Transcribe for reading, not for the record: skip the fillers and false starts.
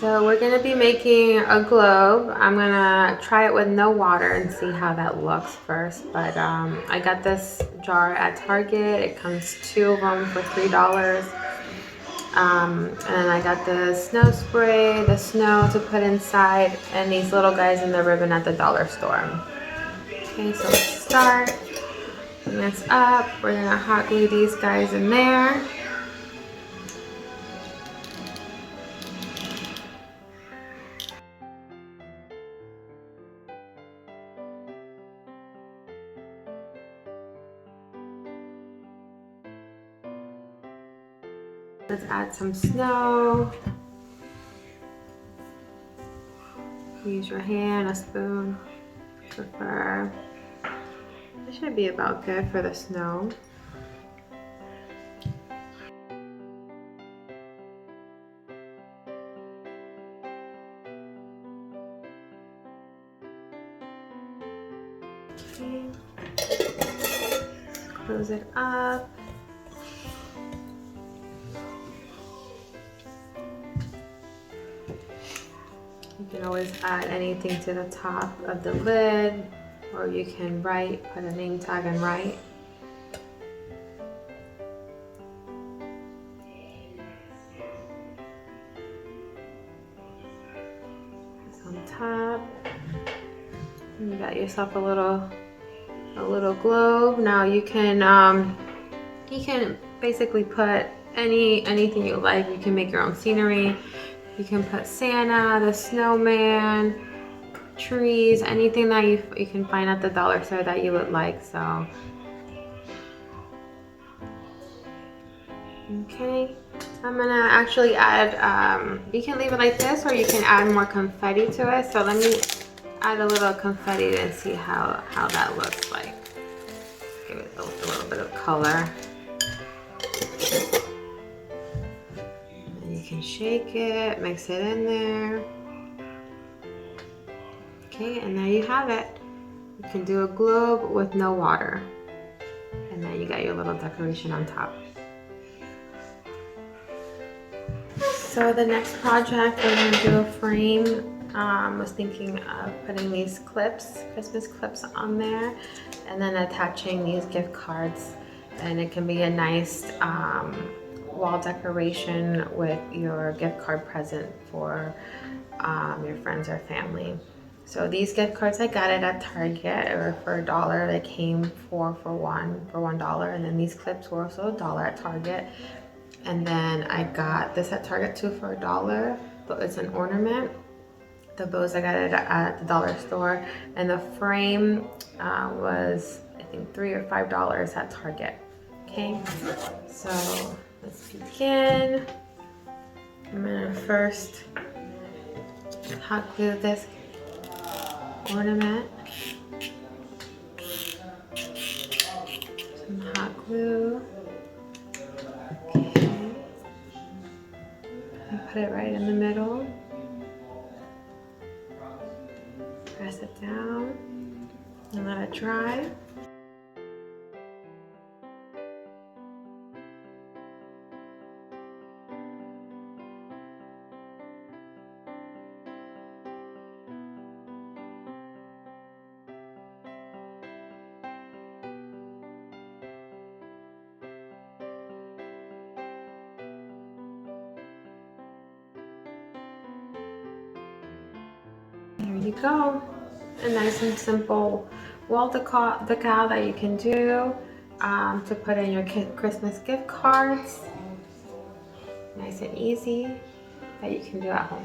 So we're gonna be making a globe. I'm gonna try it with no water and see how that looks first. But I got this jar at Target. It comes 2 of them for $3. And I got the snow spray, the snow to put inside, and these little guys in the ribbon at the dollar store. Okay, so let's start. When that's up, we're gonna hot glue these guys in there. Let's add some snow. Use your hand, a spoon, prefer. This should be about good for the snow. Okay. Close it up. You can always add anything to the top of the lid, or you can put a name tag and write. It's on top. And you got yourself a little globe. Now you can basically put anything you like. You can make your own scenery. You can put Santa, the snowman, trees, anything that you can find at the dollar store that you would like. So, okay, I'm gonna actually add, you can leave it like this or you can add more confetti to it. So let me add a little confetti and see how that looks like. Give it a little bit of color. And you can shake it, mix it in there. Okay, and there you have it. You can do a globe with no water. And then you got your little decoration on top. So the next project, we're gonna do a frame. Was thinking of putting these clips, Christmas clips on there, and then attaching these gift cards. And it can be a nice wall decoration with your gift card present for your friends or family. So these gift cards, I got it at Target. They were for $1. They came for $1. And then these clips were also $1 at Target. And then I got this at Target too for $1, but it's an ornament. The bows, I got it at the dollar store. And the frame was, I think, $3 or $5 at Target. Okay, so let's begin. I'm gonna first hot glue this ornament. Some hot glue. Okay. And put it right in the middle. Press it down and let it dry. There you go. A nice and simple wall decal that you can do to put in your Christmas gift cards. Nice and easy that you can do at home.